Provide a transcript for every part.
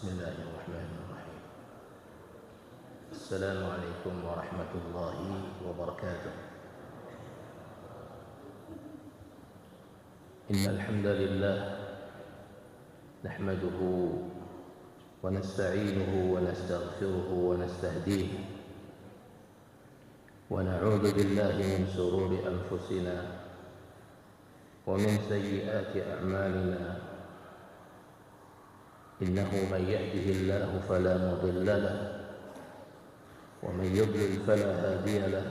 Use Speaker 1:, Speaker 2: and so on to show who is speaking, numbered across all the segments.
Speaker 1: بسم الله الرحمن الرحيم. السلام عليكم ورحمة الله وبركاته. إن الحمد لله نحمده ونستعينه ونستغفره ونستهديه ونعوذ بالله من شرور أنفسنا ومن سيئات أعمالنا. إنه من يهده الله فلا مضل له ومن يضلل فلا هادي له،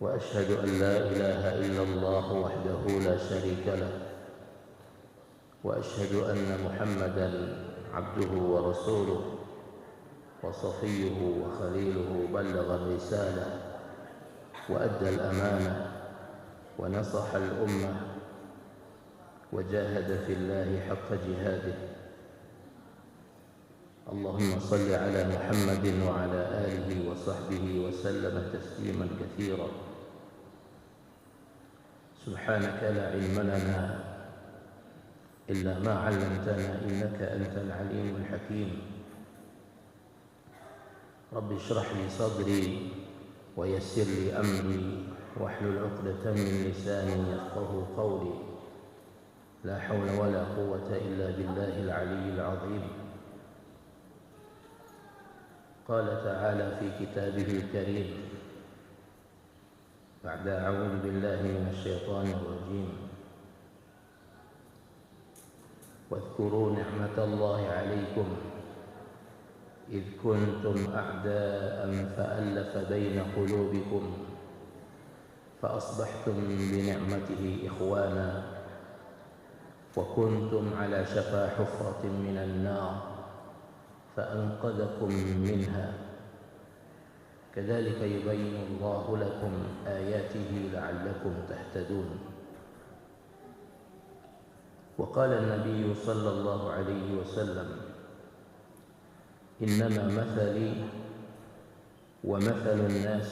Speaker 1: وأشهد أن لا إله إلا الله وحده لا شريك له، وأشهد أن محمدا عبده ورسوله وصفيه وخليله، بلغ الرسالة وأدى الأمانة ونصح الأمة وجاهد في الله حق جهاده. اللهم صل على محمد وعلى آله وصحبه وسلم تسليما كثيرا. سبحانك لا علم لنا إلا ما علمتنا إنك أنت العليم الحكيم. رب اشرح لي صدري ويسر لي أمري واحلل عقدة من لساني يفقه قولي. لا حول ولا قوة إلا بالله العلي العظيم. قال تعالى في كتابه الكريم بعد أعوذ بالله من الشيطان الرجيم: واذكروا نعمة الله عليكم إذ كنتم أعداء فألف بين قلوبكم فأصبحتم بنعمته إخوانا وكنتم على شفا حفرة من النار فأنقذكم منها. كذلك يبين الله لكم آياته لعلكم تهتدون. وقال النبي صلى الله عليه وسلم: إنما مثلي ومثل الناس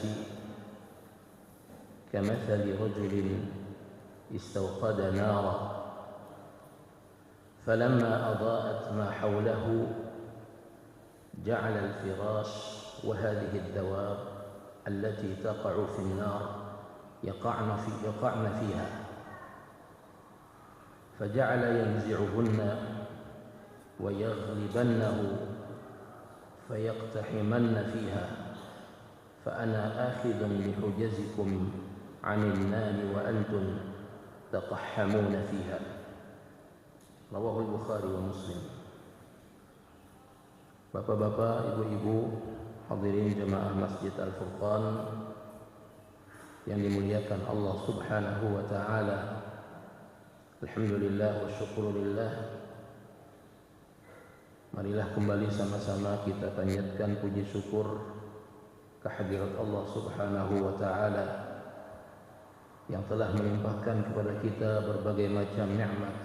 Speaker 1: كمثل رجل استوقد نارا فلما أضاءت ما حوله جعل الفراش وهذه الدواب التي تقع في النار يقعن فيها، فجعل ينزعهن ويغلبنه فيقتحمن فيها، فأنا آخذ بحجزكم عن النار وأنتم تقحمون فيها. Rawahul Bukhari wa Muslim. Bapak-bapak, ibu-ibu, hadirin jemaah Masjid Al-Furqan yang dimuliakan Allah Subhanahu wa taala. Alhamdulillah wa syukurulillah. Marilah kembali sama-sama kita panjatkan puji syukur kehadirat Allah Subhanahu wa taala yang telah melimpahkan kepada kita berbagai macam nikmat,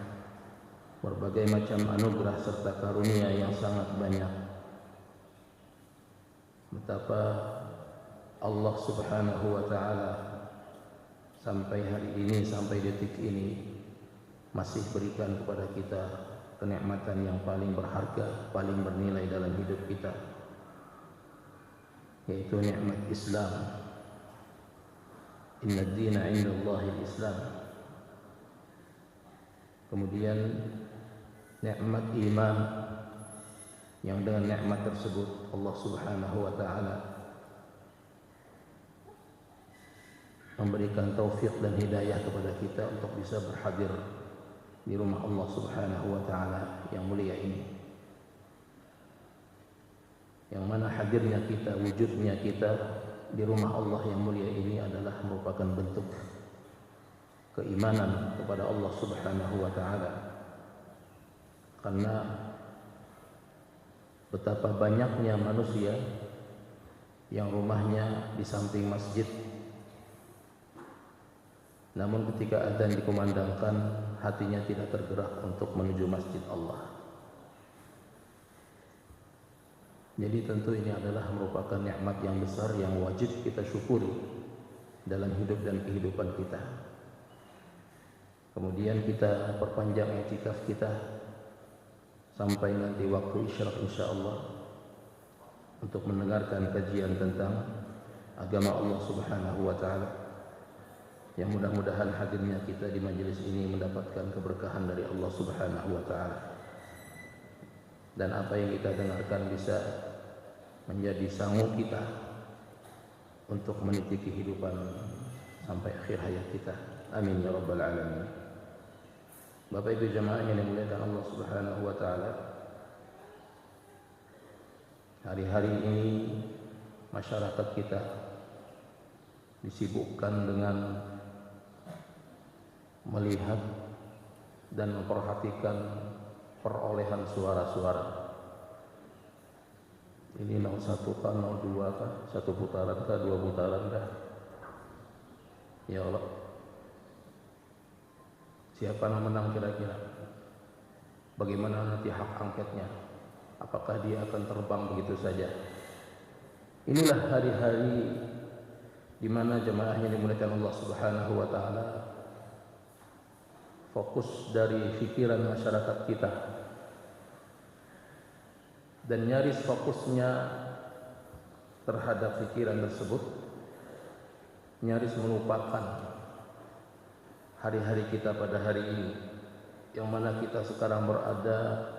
Speaker 1: berbagai macam anugerah serta karunia yang sangat banyak. Betapa Allah Subhanahu wa taala sampai hari ini, sampai detik ini masih berikan kepada kita kenikmatan yang paling berharga, paling bernilai dalam hidup kita, yaitu nikmat Islam. Inna ad-dina 'inda Allahil Islam. Kemudian nikmat iman, yang dengan nikmat tersebut Allah Subhanahu wa taala memberikan taufik dan hidayah kepada kita untuk bisa berhadir di rumah Allah Subhanahu wa taala yang mulia ini. Yang mana hadirnya kita, wujudnya kita di rumah Allah yang mulia ini adalah merupakan bentuk keimanan kepada Allah Subhanahu wa taala. Karena betapa banyaknya manusia yang rumahnya di samping masjid, namun ketika adzan dikumandangkan hatinya tidak tergerak untuk menuju masjid Allah. Jadi tentu ini adalah merupakan nikmat yang besar yang wajib kita syukuri dalam hidup dan kehidupan kita. Kemudian kita perpanjang i'tikaf kita sampai nanti waktu isyraq insyaallah untuk mendengarkan kajian tentang agama Allah Subhanahu wa taala. Yang mudah-mudahan hadirnya kita di majelis ini mendapatkan keberkahan dari Allah Subhanahu wa taala. Dan apa yang kita dengarkan bisa menjadi sangu kita untuk meniti kehidupan sampai akhir hayat kita. Amin ya rabbal alamin. Bapak Ibu jamaah yang dimuliakan Allah Subhanahu wa taala. Hari-hari ini masyarakat kita disibukkan dengan melihat dan memperhatikan perolehan suara-suara. Ini 01 kah, 02 kah, 1 putaran kah, 2 putaran kah? Ya Allah, siapa yang menang kira-kira? Bagaimana nanti hak angketnya? Apakah dia akan terbang begitu saja? Inilah hari-hari di mana jemaahnya dimuliakan Allah Subhanahu wa taala, fokus dari pikiran masyarakat kita dan nyaris fokusnya terhadap pikiran tersebut, nyaris melupakan hari-hari kita pada hari ini, yang mana kita sekarang berada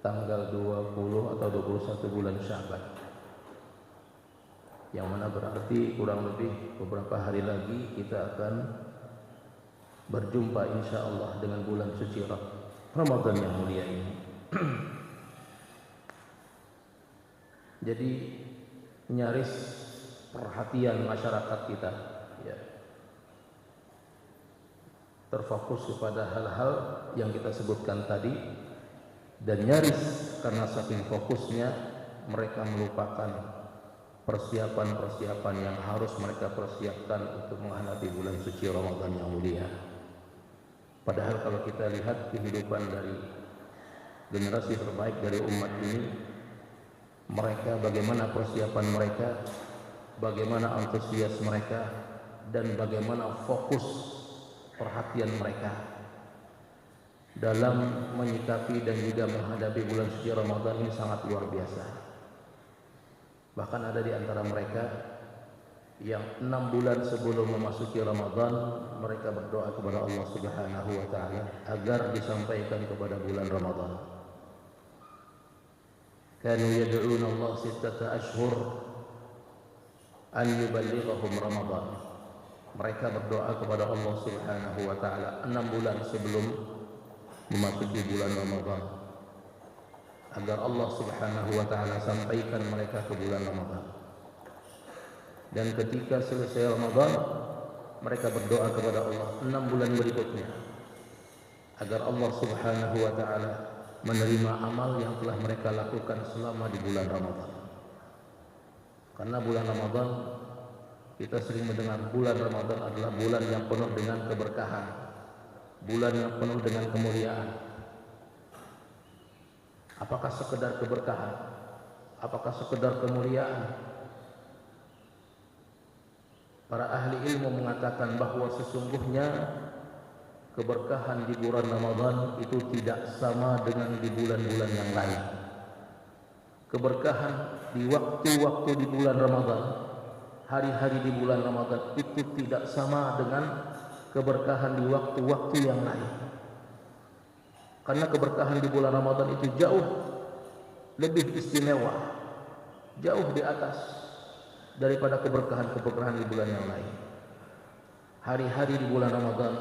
Speaker 1: tanggal 20 atau 21 bulan Sya'ban, yang mana berarti kurang lebih beberapa hari lagi kita akan berjumpa insyaallah dengan bulan suci Ramadan yang mulia ini. Jadi nyaris perhatian masyarakat kita ya terfokus kepada hal-hal yang kita sebutkan tadi, dan nyaris karena saking fokusnya mereka melupakan persiapan-persiapan yang harus mereka persiapkan untuk menghadapi bulan suci Ramadan yang mulia. Padahal kalau kita lihat kehidupan dari generasi terbaik dari umat ini, mereka bagaimana persiapan mereka, bagaimana antusias mereka, dan bagaimana fokus perhatian mereka dalam menyikapi dan juga menghadapi bulan suci Ramadan ini sangat luar biasa. Bahkan ada di antara mereka yang 6 bulan sebelum memasuki Ramadan mereka berdoa kepada Allah Subhanahu wa taala agar disampaikan kepada bulan Ramadan. Kanu yad'una Allah 6 ashhur an yuballighahum Ramadan. Mereka berdoa kepada Allah Subhanahu wa taala 6 bulan sebelum memasuki bulan Ramadan agar Allah Subhanahu wa taala sampaikan mereka ke bulan Ramadan. Dan ketika selesai Ramadan, mereka berdoa kepada Allah 6 bulan berikutnya agar Allah Subhanahu wa taala menerima amal yang telah mereka lakukan selama di bulan Ramadan. Karena bulan Ramadan, kita sering mendengar bulan Ramadan adalah bulan yang penuh dengan keberkahan, bulan yang penuh dengan kemuliaan. Apakah sekedar keberkahan? Apakah sekedar kemuliaan? Para ahli ilmu mengatakan bahwa sesungguhnya keberkahan di bulan Ramadan itu tidak sama dengan di bulan-bulan yang lain. Keberkahan di waktu-waktu di bulan Ramadan, hari-hari di bulan Ramadan itu tidak sama dengan keberkahan di waktu-waktu yang lain. Karena keberkahan di bulan Ramadan itu jauh lebih istimewa, jauh di atas daripada keberkahan-keberkahan di bulan yang lain. Hari-hari di bulan Ramadan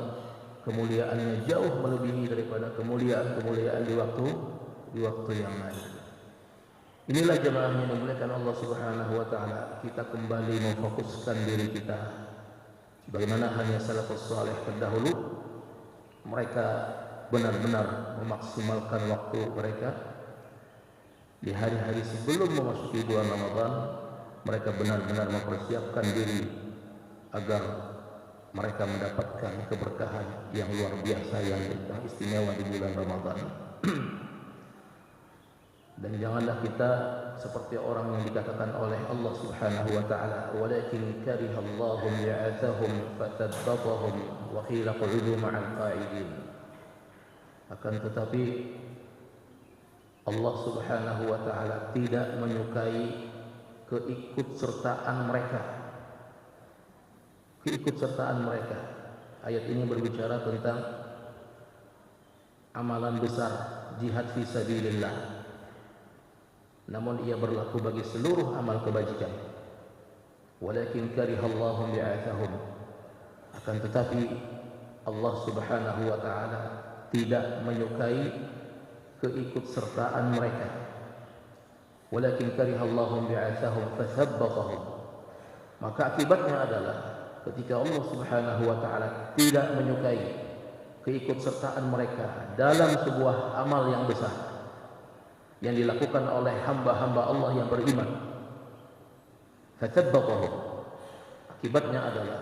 Speaker 1: kemuliaannya jauh melebihi daripada kemuliaan-kemuliaan di waktu yang lain. Inilah jemaah yang dimuliakan Allah Subhanahu wa taala, kita kembali memfokuskan diri kita bagaimana hanya salafus saleh terdahulu, mereka benar-benar memaksimalkan waktu mereka di hari-hari sebelum memasuki bulan Ramadan. Mereka benar-benar mempersiapkan diri agar mereka mendapatkan keberkahan yang luar biasa, yang istimewa di bulan Ramadan. Dan janganlah kita seperti orang yang dikatakan oleh Allah Subhanahu wa taala, "Walakin karihallahu bi'atsahum fatabbatahum wa qila qa'udu ma'al qa'idin." Akan tetapi Allah Subhanahu wa taala tidak menyukai keikutsertaan mereka. Keikutsertaan mereka. Ayat ini berbicara tentang amalan besar, jihad fi sabilillah. Namun ia berlaku bagi seluruh amal kebajikan. Walakin karihallahu bi'athahum. Akan tetapi Allah Subhanahu wa taala tidak menyukai keikutsertaan mereka. Walakin karihallahu bi'athahum fathabbatahum. Maka akibatnya adalah ketika Allah Subhanahu wa taala tidak menyukai keikutsertaan mereka dalam sebuah amal yang besar yang dilakukan oleh hamba-hamba Allah yang beriman, fathabbatahum, akibatnya adalah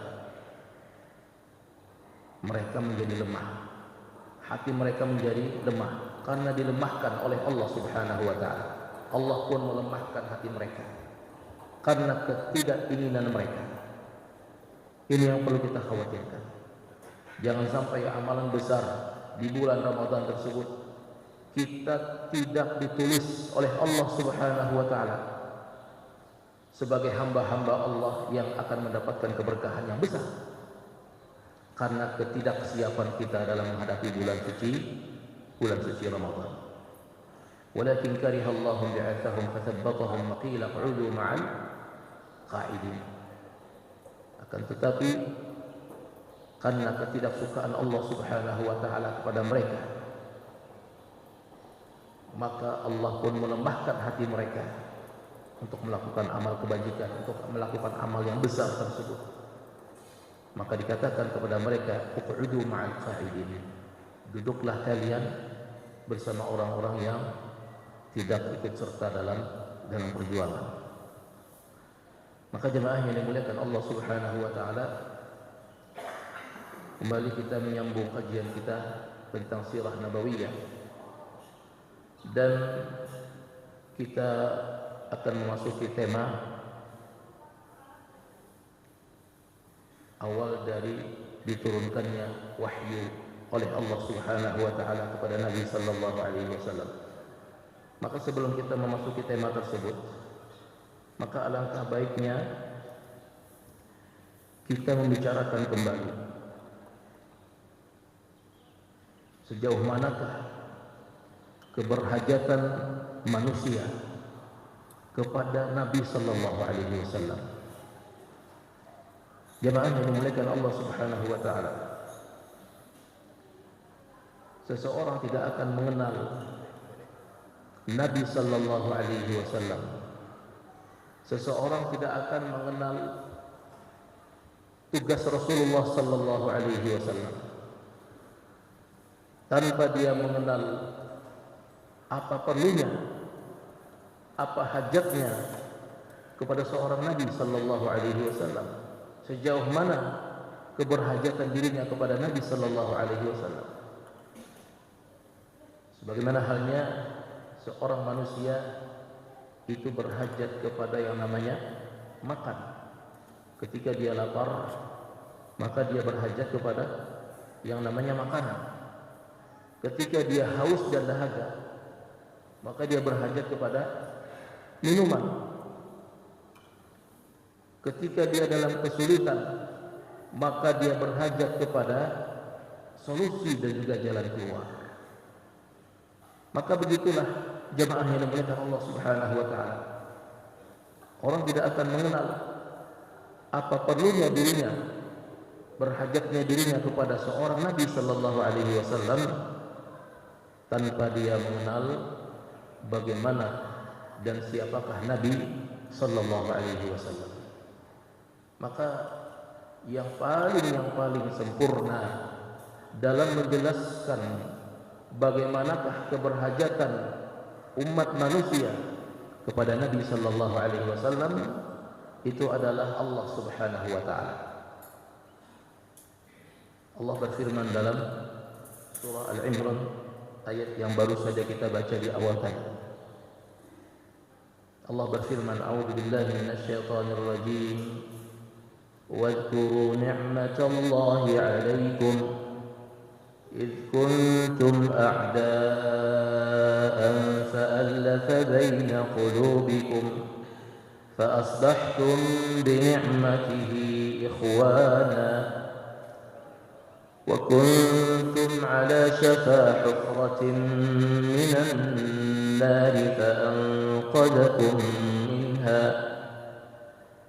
Speaker 1: mereka menjadi lemah, hati mereka menjadi lemah karena dilemahkan oleh Allah Subhanahu wa taala. Allah pun melemahkan hati mereka karena ketidakinginan mereka. Ini yang perlu kita khawatirkan. Jangan sampai amalan besar di bulan Ramadan tersebut kita tidak ditulis oleh Allah Subhanahu wa taala sebagai hamba-hamba Allah yang akan mendapatkan keberkahan yang besar karena ketidaksiapan kita dalam menghadapi bulan suci Ramadan. Walakin karihallahu bi'athahum fathabbatahum wa qila qa'udu ma'al qa'idin. Akan tetapi karena ketidaksukaan Allah Subhanahu wa taala kepada mereka, maka Allah pun melemahkan hati mereka untuk melakukan amal kebajikan, untuk melakukan amal yang besar tersebut. Maka dikatakan kepada mereka, uq'udu ma'al qa'idin. Duduklah kalian bersama orang-orang yang tidak ikut serta dalam perjuangan. Maka jemaah yang dimuliakan Allah Subhanahu wa taala, kembali kita menyambung kajian kita tentang sirah nabawiyah, dan kita akan memasuki tema awal dari diturunkannya wahyu oleh Allah Subhanahu wa taala kepada Nabi sallallahu alaihi wasallam. Maka sebelum kita memasuki tema tersebut, maka alangkah baiknya kita membicarakan kembali sejauh manakah keberhajatan manusia kepada Nabi sallallahu alaihi wasallam. Jemaah yang dimuliakan Allah Subhanahu wa taala, seseorang tidak akan mengenal Nabi sallallahu alaihi wasallam, seseorang tidak akan mengenal tugas Rasulullah sallallahu alaihi wasallam tanpa dia mengenal apa perlunya, apa hajatnya kepada seorang Nabi sallallahu alaihi wasallam, sejauh mana keberhajatan dirinya kepada Nabi sallallahu alaihi wasallam. Sebagaimana halnya seorang manusia itu berhajat kepada yang namanya makan. Ketika dia lapar, maka dia berhajat kepada yang namanya makanan. Ketika dia haus dan dahaga, maka dia berhajat kepada minuman. Ketika dia dalam kesulitan, maka dia berhajat kepada solusi dan juga jalan keluar. Maka begitulah jemaah yang dimuliakan Allah Subhanahu wa taala. Orang tidak akan mengenal apa perlunya dirinya, berhajatnya dirinya kepada seorang Nabi sallallahu alaihi wasallam tanpa dia mengenal bagaimana dan siapakah Nabi sallallahu alaihi wasallam. Maka yang paling sempurna dalam menjelaskan bagaimanakah keberhajatan umat manusia kepada Nabi sallallahu alaihi wasallam itu adalah Allah Subhanahu wa taala. Allah berfirman dalam surah Al-Imran, ayat yang baru saja kita baca di awal tadi. Allah berfirman, a'udzu billahi minasyaitonir rajim. Wadhkuru ni'matallahi 'alaikum إذ كنتم أعداء فألف بين قلوبكم فأصبحتم بنعمته إخوانا وكنتم على شفا حفرة من النار فأنقذكم منها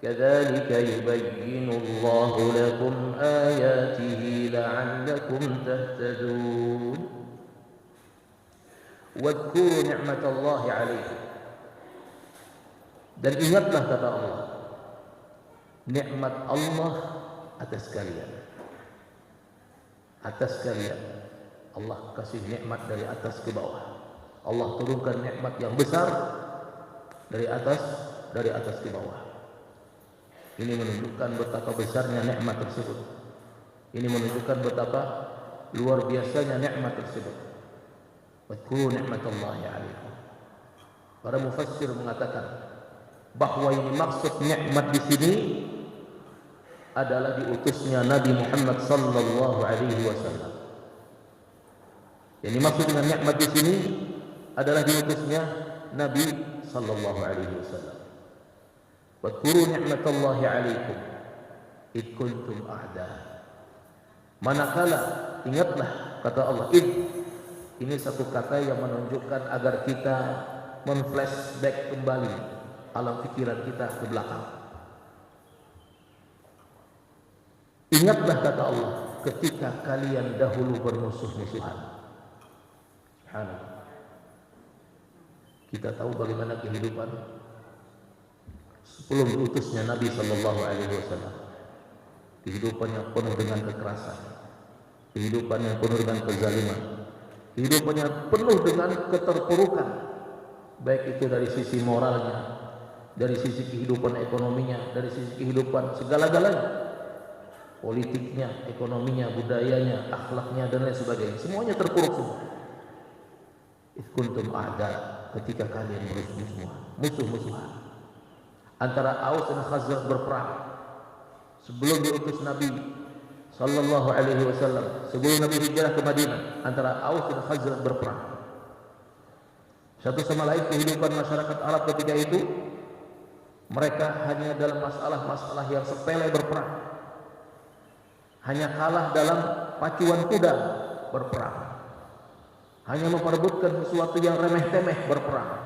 Speaker 1: كذلك يبين الله لكم آياته لعلكم تهتدون واذكروا نعمة الله عليكم. Dan ingatlah kata Allah, nikmat Allah atas kalian. Atas kalian. Allah kasih nikmat dari atas ke bawah. Allah turunkan nikmat yang besar dari atas ke bawah. Ini menunjukkan betapa besarnya nikmat tersebut. Ini menunjukkan betapa luar biasanya nikmat tersebut. Wadhkuru ni'matallahi 'alaikum. Para mufassir mengatakan bahwa ini maksud nikmat di sini adalah diutusnya Nabi Muhammad sallallahu alaihi wasallam. Yang dimaksud dengan nikmat di sini adalah diutusnya Nabi sallallahu alaihi wasallam. Wadhkuru ni'matallahi 'alaikum id kuntum a'da. Manakala, ingatlah kata Allah, id ini satu kata yang menunjukkan agar kita men-flashback kembali alam pikiran kita ke belakang. Ingatlah kata Allah ketika kalian dahulu bermusuh-musuhan. Subhanallah. Kita tahu bagaimana kehidupan sebelum diutusnya Nabi sallallahu alaihi wasallam. Kehidupan yang penuh dengan kekerasan, kehidupan yang penuh dengan kezaliman, kehidupan yang penuh dengan keterpurukan, baik itu dari sisi moralnya, dari sisi kehidupan ekonominya, dari sisi kehidupan segala-galanya, politiknya, ekonominya, budayanya, akhlaknya dan lain sebagainya, semuanya terpuruk semua. Idh kuntum a'da, ketika kalian musuh-musuhan. Antara Aus dan Khazraj berperang sebelum diutus Nabi sallallahu alaihi wasallam, sebelum Nabi hijrah ke Madinah, antara Aus dan Khazraj berperang. Satu sama lain kehidupan masyarakat Arab ketika itu, mereka hanya dalam masalah-masalah yang sepele berperang, hanya kalah dalam pacuan kuda berperang, hanya memperebutkan sesuatu yang remeh-temeh berperang.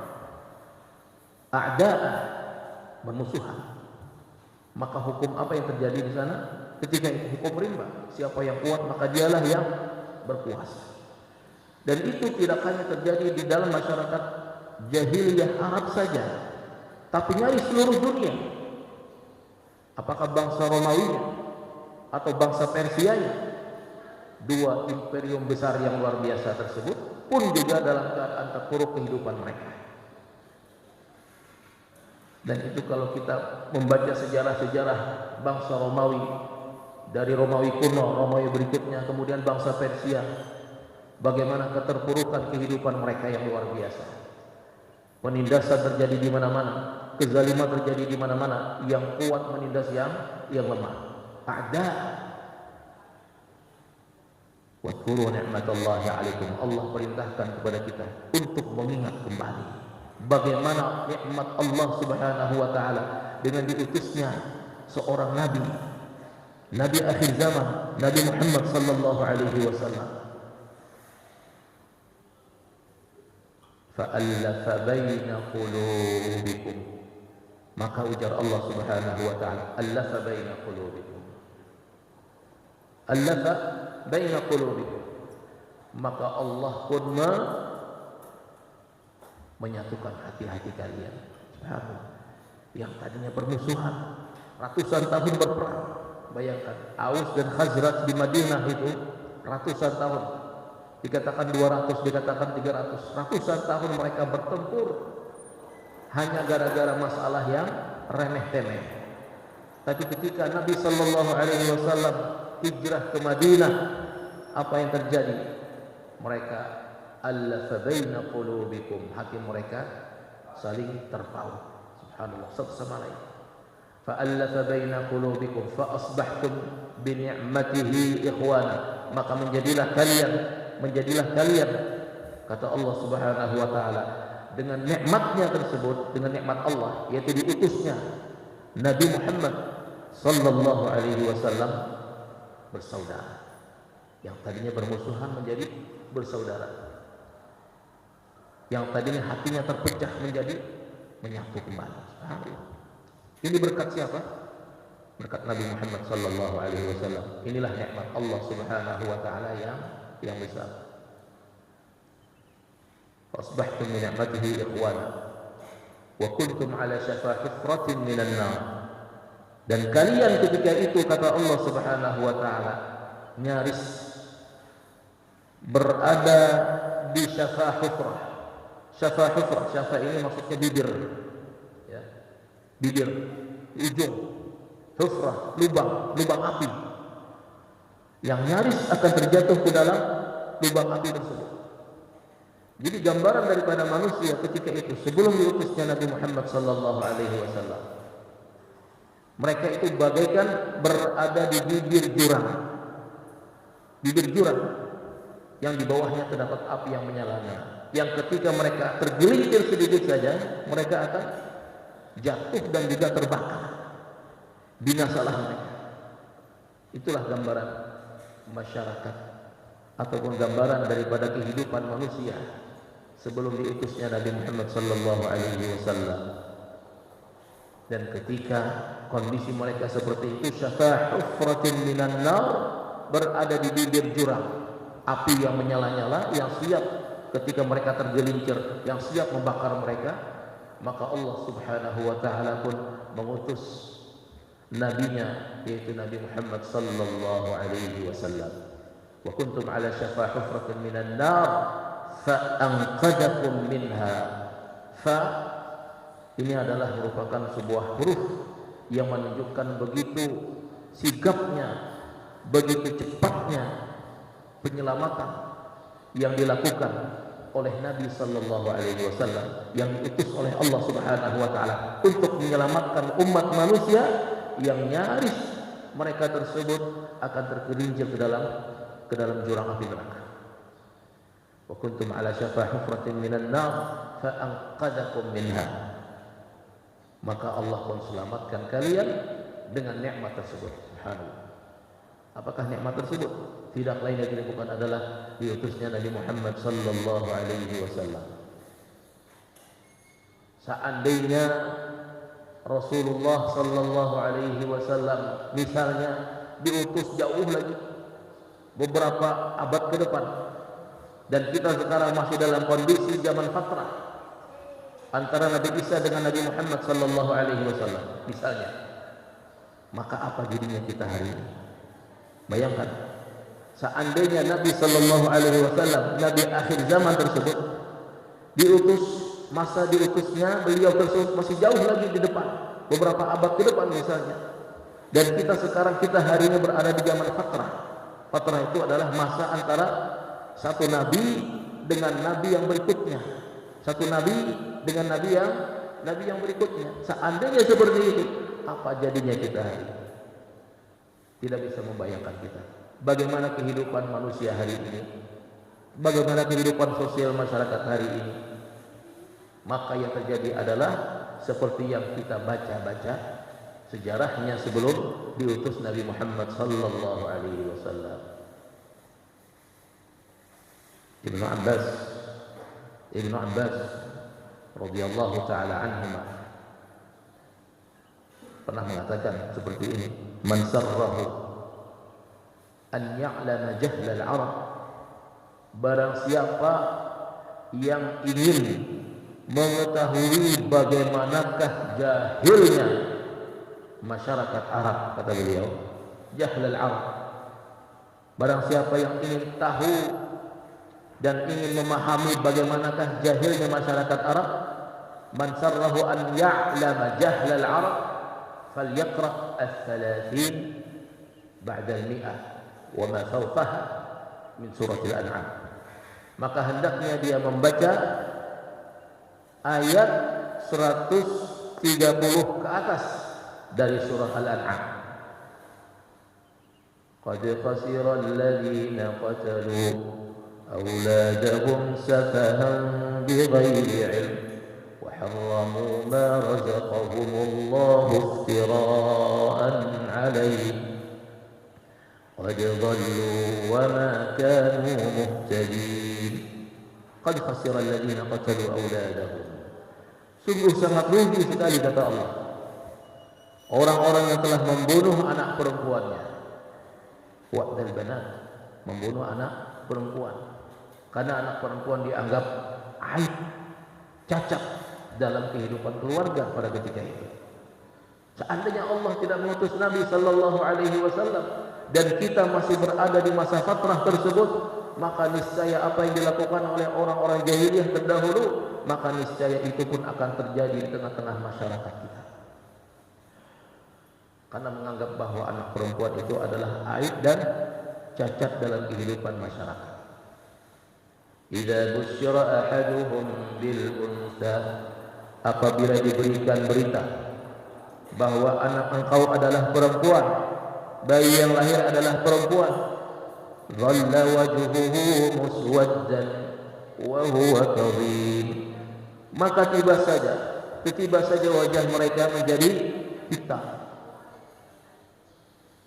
Speaker 1: A'da'a, bermusuhan. Maka hukum apa yang terjadi di sana? Ketika itu hukum rimba. Siapa yang kuat maka dialah yang berkuasa. Dan itu tidak hanya terjadi di dalam masyarakat jahiliyah Arab saja, tapi nyaris seluruh dunia. Apakah bangsa Romawinya atau bangsa Persianya, dua imperium besar yang luar biasa tersebut pun juga dalam keadaan terpuruk kehidupan mereka. Dan itu kalau kita membaca sejarah-sejarah bangsa Romawi, dari Romawi kuno, Romawi berikutnya, kemudian bangsa Persia, bagaimana keterpurukan kehidupan mereka yang luar biasa. Penindasan terjadi di mana-mana, kezaliman terjadi di mana-mana, yang kuat menindas yang lemah. A'da. Wadhkuru ni'matallahi 'alaikum. Allah perintahkan kepada kita untuk mengingat kembali bagaimana nikmat Allah Subhanahu wa taala dengan diutusnya seorang nabi, nabi akhir zaman, Nabi Muhammad sallallahu alaihi wasallam. Fa'alafa baina qulubikum. Maka ujar Allah Subhanahu wa taala, alafa baina qulubikum. Alafa baina qulubikum. Maka Allah pun menyatukan hati-hati kalian. Yang tadinya bermusuhan, ratusan tahun berperang. Bayangkan, Aus dan Khazraj di Madinah itu ratusan tahun. Dikatakan 200, dikatakan 300. Ratusan tahun mereka bertempur hanya gara-gara masalah yang remeh-temeh. Tapi ketika Nabi sallallahu alaihi wasallam hijrah ke Madinah, apa yang terjadi? Mereka allafa baina qulubikum, hati mereka saling terpaut. Subhanallah, satu sama lain. Fa allafa baina qulubikum fa asbahtum bi ni'matihi ikhwana. maka menjadilah kalian kata Allah Subhanahu wa taala dengan nikmatnya tersebut, dengan nikmat Allah yaitu diutusnya Nabi Muhammad sallallahu alaihi wasallam bersaudara. Yang tadinya bermusuhan menjadi bersaudara. Yang tadinya hatinya terpecah menjadi menyatu kembali. Subhanallah. Ini berkat siapa? Berkat Nabi Muhammad sallallahu alaihi wasallam. Inilah nikmat Allah Subhanahu wa taala yang besar. Asbahtum min ni'matihi ikhwana wa kuntum ala syafa hufratin minan nar. Dan kalian ketika itu kata Allah Subhanahu wa taala nyaris berada di syafa hufrah. Syafa ini maksudnya bibir, ya. Bibir, ujung, hufrah, lubang api yang nyaris akan terjatuh ke dalam lubang api tersebut. Jadi gambaran daripada manusia ketika itu sebelum diutusnya Nabi Muhammad sallallahu alaihi wasallam, mereka itu bagaikan berada di bibir jurang yang di bawahnya terdapat api yang menyala-nyala, yang ketika mereka tergelincir sedikit saja mereka akan jatuh dan juga terbakar, binasalah mereka. Itulah gambaran masyarakat ataupun gambaran daripada kehidupan manusia sebelum diutusnya Nabi Muhammad sallallahu alaihi wasallam. Dan ketika kondisi mereka seperti itu, syafa hufratin minan nar, berada di bibir jurang, api yang menyala-nyala yang siap ketika mereka tergelincir, yang siap membakar mereka, maka Allah Subhanahu wa taala pun mengutus nabinya yaitu Nabi Muhammad sallallahu alaihi wasallam. Wa kuntum ala syafa hufratin minan nar fa anqadakum minha. Fa ini adalah merupakan sebuah huruf yang menunjukkan begitu sigapnya, begitu cepatnya penyelamatan yang dilakukan oleh Nabi sallallahu alaihi wasallam yang diutus oleh Allah Subhanahu wa taala untuk menyelamatkan umat manusia yang nyaris mereka tersebut akan tergelincir ke dalam jurang api neraka. Wa kuntum ala syafa hufratin minan nar fa anqadakum minha. Maka Allah pun selamatkan kalian dengan nikmat tersebut. Subhanallah. Apakah nikmat tersebut? Tidak lain dan tidak bukan adalah diutusnya Nabi Muhammad sallallahu alaihi wasallam. Seandainya Rasulullah sallallahu alaihi wasallam misalnya diutus jauh lagi beberapa abad ke depan, dan kita sekarang masih dalam kondisi zaman fatrah antara Nabi Isa dengan Nabi Muhammad sallallahu alaihi wasallam misalnya, maka apa jadinya kita hari ini? Bayangkan, seandainya Nabi sallallahu alaihi wasallam, Nabi akhir zaman tersebut diutus, masa diutusnya beliau tersebut masih jauh lagi di depan, beberapa abad ke depan misalnya, dan kita sekarang hari ini berada di zaman fatrah. Fatrah itu adalah masa antara satu nabi dengan nabi yang berikutnya, satu nabi dengan nabi yang berikutnya. Seandainya seperti itu, apa jadinya kita hari ini? Tidak bisa membayangkan kita bagaimana kehidupan manusia hari ini, bagaimana kehidupan sosial masyarakat hari ini. Maka yang terjadi adalah seperti yang kita baca sejarahnya sebelum diutus Nabi Muhammad sallallahu alaihi wasallam. Ibnu Abbas radhiyallahu taala anhuma pernah mengatakan seperti ini, man sarrahu an ya'lama jahlal Arab, barang siapa yang ingin mengetahui bagaimanakah jahilnya masyarakat Arab, kata beliau, jahlal Arab, barang siapa yang ingin tahu dan ingin memahami bagaimanakah jahilnya masyarakat Arab, man sarrahu an ya'lama jahlal Arab falyaqra' al-30 ba'da al-mi'ah wa ma fawqaha min surah al-an'am. Maka hendaknya dia membaca ayat 130 ke atas dari surah al-an'am. قد خسر الذين قتلوا أولادهم سفها بغير علم وحرموا ما رزقهم الله افتراء عليه قد ضلوا وما كانوا مهتدين قد خسر الذين قتلوا أولادهم. Sungguh sangat rugi sekali kata Allah orang-orang yang telah membunuh anak perempuannya. Wa'dal banat, membunuh anak perempuan. Karena anak perempuan dianggap aib, cacat dalam kehidupan keluarga pada ketika itu. Seandainya Allah tidak mengutus Nabi sallallahu alaihi wasallam dan kita masih berada di masa fatrah tersebut, maka niscaya apa yang dilakukan oleh orang-orang jahiliyah terdahulu, maka niscaya itu pun akan terjadi di tengah-tengah masyarakat kita. Karena menganggap bahwa anak perempuan itu adalah aib dan cacat dalam kehidupan masyarakat. Idza busyira ahaduhum bil unsa, apabila diberikan berita bahwa anak engkau adalah perempuan, bayi yang lahir adalah perempuan, dhalla wajhuhu muswaddan wa huwa kadhib, maka tiba saja wajah mereka menjadi hitam,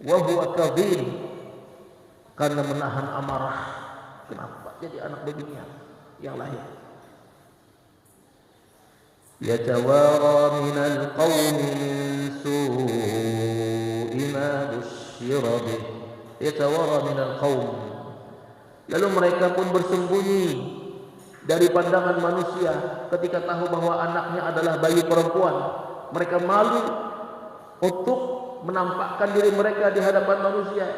Speaker 1: wa huwa kadhib, karena menahan amarah. Kenapa jadi anak beginian yang lahir? Yatawara minal qawmi min su'i ma busyira bih. Yatawara minal qawm, lalu mereka pun bersembunyi dari pandangan manusia ketika tahu bahwa anaknya adalah bayi perempuan. Mereka malu untuk menampakkan diri mereka di hadapan manusia.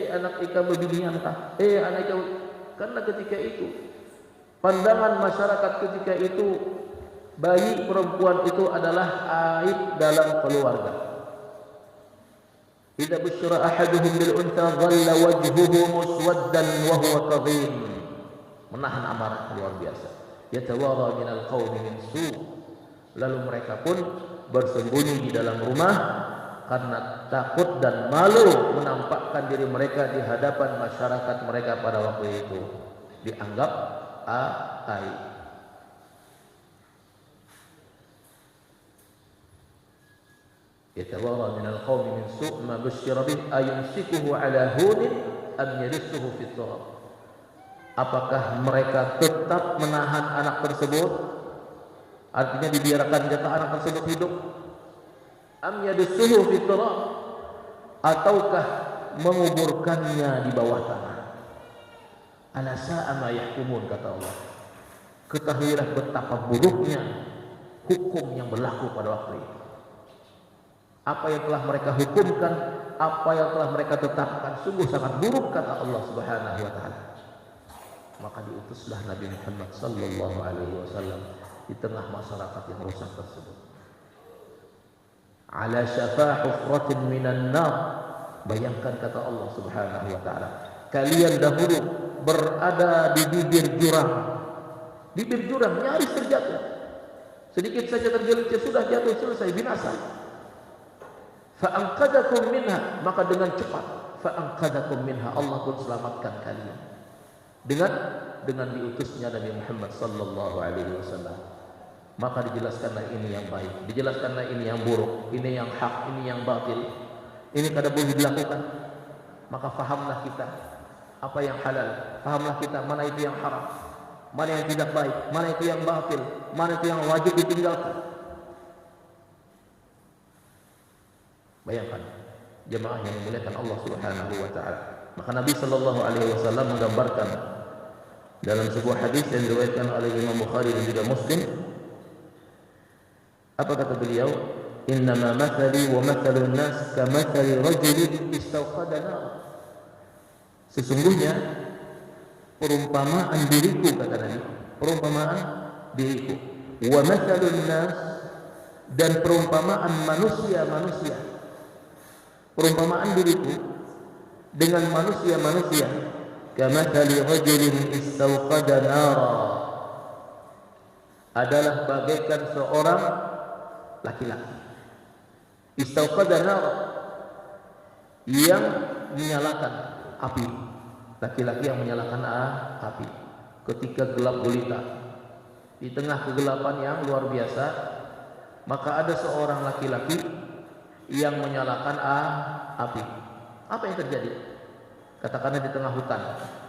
Speaker 1: Anak ika beginian kah? Anak ika. Karena ketika itu pandangan masyarakat ketika itu bayi perempuan itu adalah aib dalam keluarga. Idza busyira ahaduhum bil untha dhalla wajhuhu muswaddan wa huwa kadhib, menahan amarah luar biasa. Yatawara minal qaumi min su', lalu mereka pun bersembunyi di dalam rumah karena takut dan malu menampakkan diri mereka di hadapan masyarakat mereka pada waktu itu, dianggap aib. Yatawara minal qawmi min su' ma busyira bih ayumsikuhu ala hunin am yarissuhu fit turab. Apakah mereka tetap menahan anak tersebut, artinya dibiarkan jatah anak tersebut hidup, am yarissuhu fit turab, ataukah menguburkannya di bawah tanah? Ala sa'a ma yahkumun, kata Allah. Ketahuilah betapa buruknya hukum yang berlaku pada waktu itu. Apa yang telah mereka hukumkan, apa yang telah mereka tetapkan, sungguh sangat buruk, kata Allah Subhanahu wa taala. Maka diutuslah Nabi Muhammad sallallahu alaihi wasallam di tengah masyarakat yang rusak tersebut. Ala syafa hufratin minan nar, bayangkan kata Allah Subhanahu wa taala, kalian dahulu berada di bibir jurang nyaris terjatuh, sedikit saja tergelincir sudah jatuh, selesai, binasa. Fa'anqadakum minha, maka dengan cepat fa'anqadakum minha, Allah pun selamatkan kalian dengan diutusnya Nabi Muhammad sallallahu alaihi wasallam. Maka dijelaskanlah ini yang baik, dijelaskanlah ini yang buruk, ini yang hak, ini yang batil, ini kada boleh dilakukan. Maka fahamlah kita apa yang halal, fahamlah kita mana itu yang haram, mana yang tidak baik, mana itu yang batil, mana itu yang wajib ditinggalkan. Bayangkan jemaah yang memuliakan Allah Subhanahu wa taala. Maka Nabi sallallahu alaihi wasallam menggambarkan dalam sebuah hadis yang diriwayatkan oleh Imam Bukhari dan juga Muslim. Apa kata beliau? Innama mathali wa mathalun nas kamathali rajulin istawqada nar. Sesungguhnya perumpamaan diriku, kata Nabi, perumpamaan diriku, wa mathalun nas, dan perumpamaan manusia-manusia, perumpamaan diriku dengan manusia-manusia, kamathali rajulin istawqada nara, adalah bagaikan seorang laki-laki istawqada nara, yang menyalakan api. Laki-laki yang menyalakan api ketika gelap gulita, di tengah kegelapan yang luar biasa, maka ada seorang laki-laki yang menyalakan api. Apa yang terjadi? Katakanlah di tengah hutan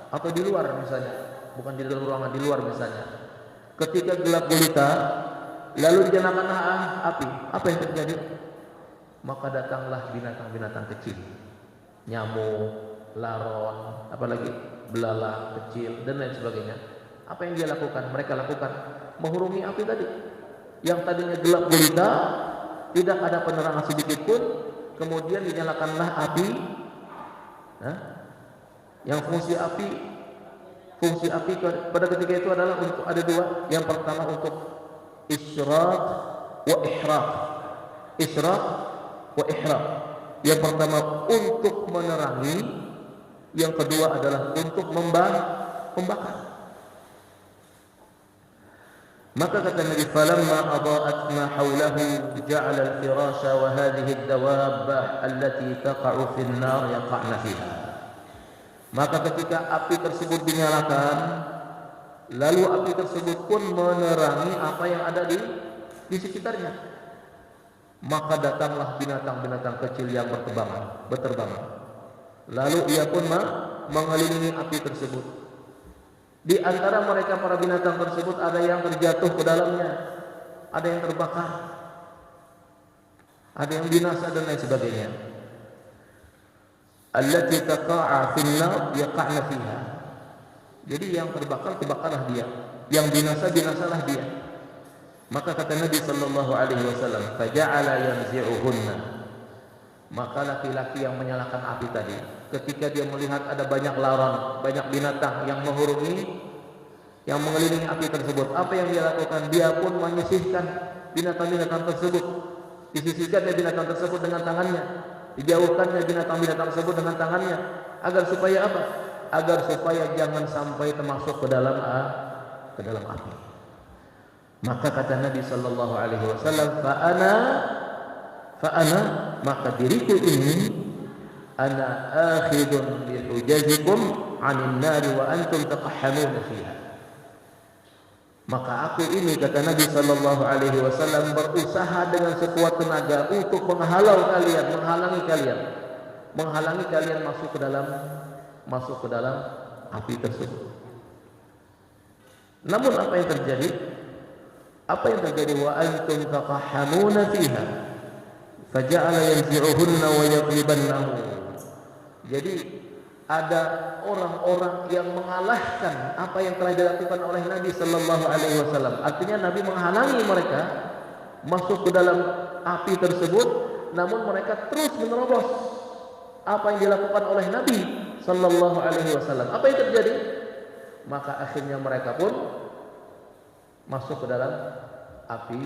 Speaker 1: atau di luar misalnya, bukan di dalam ruangan, di luar misalnya. Ketika gelap gulita, lalu dinyalakan api, apa yang terjadi? Maka datanglah binatang-binatang kecil, nyamuk, laron, apalagi belalang kecil dan lain sebagainya. Apa yang dia lakukan? Mereka lakukan menghurungi api tadi. Yang tadinya gelap gulita, tidak ada penerangan sedikit pun, kemudian dinyalakanlah api. Yang fungsi api pada ketika itu adalah untuk ada dua. Yang pertama untuk isyraq wa ihraq. Isyraq wa ihraq. Yang pertama untuk menerangi, yang kedua adalah untuk membakar. Maka kata Nabi, falamma adaa'at ma hawlahu ja'ala al-firasha wa hadhihi ad-dawab allati taqa'u fi an-nar yaqa'na fiha. Maka ketika api tersebut dinyalakan, lalu api tersebut pun menerangi apa yang ada di sekitarnya, maka datanglah binatang-binatang kecil yang berterbangan. Lalu ia pun mengelilingi api tersebut. Di antara mereka para binatang tersebut ada yang terjatuh ke dalamnya, ada yang terbakar, ada yang binasa dan lain sebagainya. Allati taqa'a fin nar yaqa'na fiha. Jadi yang terbakarlah dia, yang binasalah dia. Maka kata Nabi sallallahu alaihi wasallam, faja'ala yanzi'uhunna. Maka laki-laki yang menyalakan api tadi, ketika dia melihat ada banyak laron, banyak binatang yang menghurungi, yang mengelilingi api tersebut, apa yang dia lakukan? Dia pun menyisihkan binatang-binatang tersebut. Disisihkannya binatang tersebut dengan tangannya, dijauhkannya binatang-binatang tersebut dengan tangannya, agar supaya apa? Agar supaya jangan sampai termasuk ke dalam api. Maka kata Nabi sallallahu alaihi wasallam, fa ana maka diriku ini ana akhidun bi hujazikum 'anil nar wa antum taqahhamuna fiha. Maka aku ini, kata Nabi sallallahu alaihi wasallam, berusaha dengan sekuat tenaga untuk menghalangi kalian masuk ke dalam api tersebut. Namun apa yang terjadi? Wa antum taqahhamuna fiha faja'ala yanzi'uhunna wa yadribannahu. Jadi ada orang-orang yang mengalahkan apa yang telah dilakukan oleh Nabi sallallahu alaihi wasallam. Artinya Nabi menghalangi mereka masuk ke dalam api tersebut, namun mereka terus menerobos apa yang dilakukan oleh Nabi sallallahu alaihi wasallam. Apa yang terjadi? Maka akhirnya mereka pun masuk ke dalam api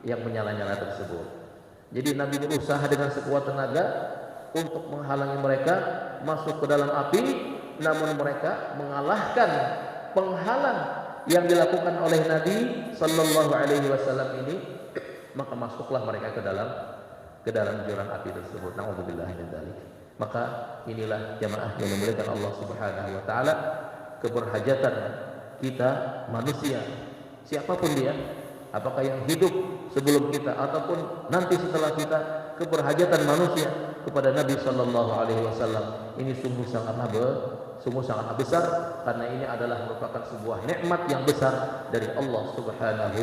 Speaker 1: yang menyala-nyala tersebut. Jadi Nabi berusaha dengan sekuat tenaga untuk menghalangi mereka masuk ke dalam api, namun mereka mengalahkan penghalang yang dilakukan oleh Nabi sallallahu alaihi wasallam ini, maka masuklah mereka ke dalam jurang api tersebut. Nauzubillah min dzalik. Maka inilah jamaah yang dimuliakan Allah Subhanahu wa taala, keberhajatan kita manusia, siapapun dia, apakah yang hidup sebelum kita ataupun nanti setelah kita, keberhajatan manusia kepada Nabi sallallahu alaihi wasallam ini sungguh sangat besar, karena ini adalah merupakan sebuah nikmat yang besar dari Allah Subhanahu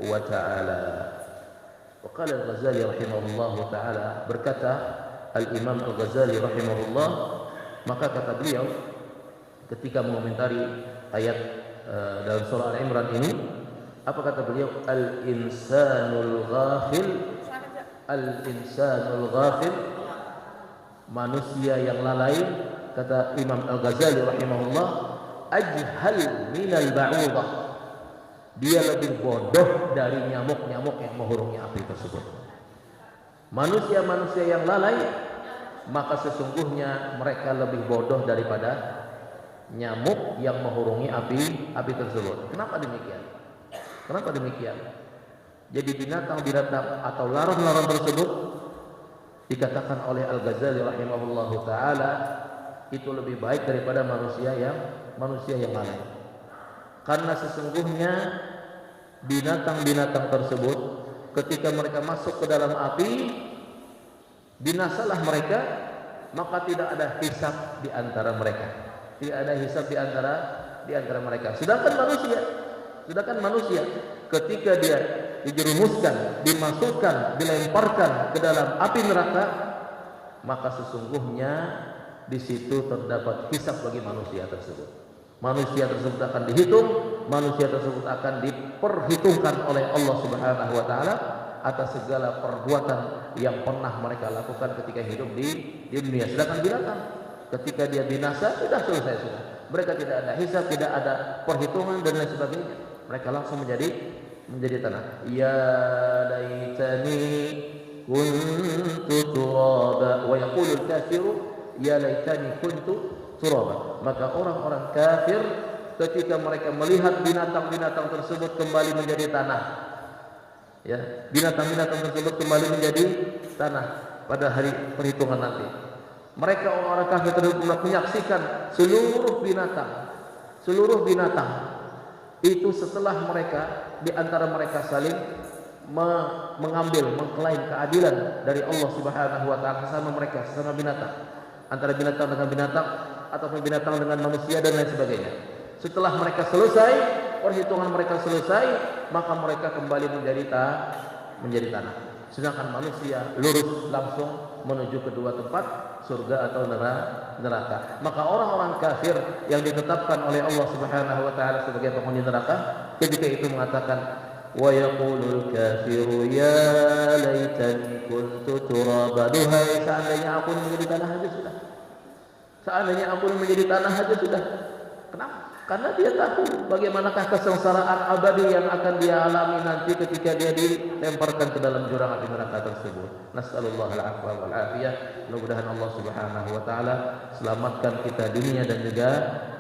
Speaker 1: wa taala. Wa qala Al-Ghazali rahimahullah taala, berkata Al-Imam Al-Ghazali rahimahullah, maka kata beliau ketika mengomentari ayat dalam surah Al-Imran ini, apa kata beliau? Al-insanul ghafil, manusia yang lalai, kata Imam Al-Ghazali rahimahullah, ajhal minal ba'udah, dia lebih bodoh dari nyamuk-nyamuk yang menghurungi api tersebut. Manusia-manusia yang lalai, maka sesungguhnya mereka lebih bodoh daripada nyamuk yang menghurungi api tersebut. Kenapa demikian? Jadi binatang-binatang atau laron-laron tersebut dikatakan oleh Al-Ghazali rahimahullahu taala itu lebih baik daripada manusia yang lain. Karena sesungguhnya binatang-binatang tersebut ketika mereka masuk ke dalam api, binasalah mereka, maka tidak ada hisab di antara mereka. Tidak ada hisab di antara mereka. Sedangkan manusia ketika dia dijerumuskan, dimasukkan, dilemparkan ke dalam api neraka, maka sesungguhnya di situ terdapat hisab bagi manusia tersebut. Manusia tersebut akan dihitung, manusia tersebut akan diperhitungkan oleh Allah Subhanahu wa taala atas segala perbuatan yang pernah mereka lakukan ketika hidup di dunia. Sedangkan binatang ketika dia binasa sudah selesai sudah. Mereka tidak ada hisab, tidak ada perhitungan dan lain sebagainya. Mereka langsung menjadi tanah. Ya laitani kuntu turaba wa yaqulu al-kafiru ya laitani kuntu turaba. Maka orang-orang kafir ketika mereka melihat binatang-binatang tersebut kembali menjadi tanah, ya, binatang-binatang tersebut kembali menjadi tanah pada hari perhitungan nanti, mereka orang-orang kafir tersebut menyaksikan seluruh binatang itu setelah mereka di antara mereka saling mengklaim keadilan dari Allah Subhanahu wa taala sesama binatang, antara binatang dengan binatang atau binatang dengan manusia dan lain sebagainya. Setelah mereka selesai, perhitungan mereka selesai, maka mereka kembali menjadi tanah. Sedangkan manusia lurus langsung menuju kedua tempat, surga atau neraka. Maka orang-orang kafir yang ditetapkan oleh Allah Subhanahu wa taala sebagai penghuni neraka, ketika itu mengatakan wa yaqulul kafiru ya laitani kuntu turaba. Duhai seandainya aku menjadi tanah aja sudah. Seandainya aku menjadi tanah aja sudah. Kenapa? Karena dia tahu bagaimanakah kesengsaraan abadi yang akan dia alami nanti ketika dia dilemparkan ke dalam jurang api neraka tersebut. Nas'alullah al-afwa wal afiyah. Mudah-mudahan Allah Subhanahu wa taala selamatkan kita dunia dan juga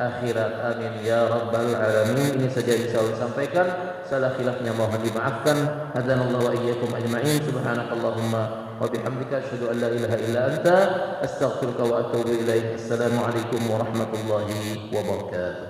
Speaker 1: akhirat. Amin ya rabbal alamin. Ini saja yang bisa saya sampaikan. Salah khilafnya mohon dimaafkan. Hadanallahu wa iyyakum ajma'in. Subhanakallahumma wa bihamdika asyhadu an la ilaha illa anta astaghfiruka wa atubu ilaik. Assalamualaikum warahmatullahi wabarakatuh.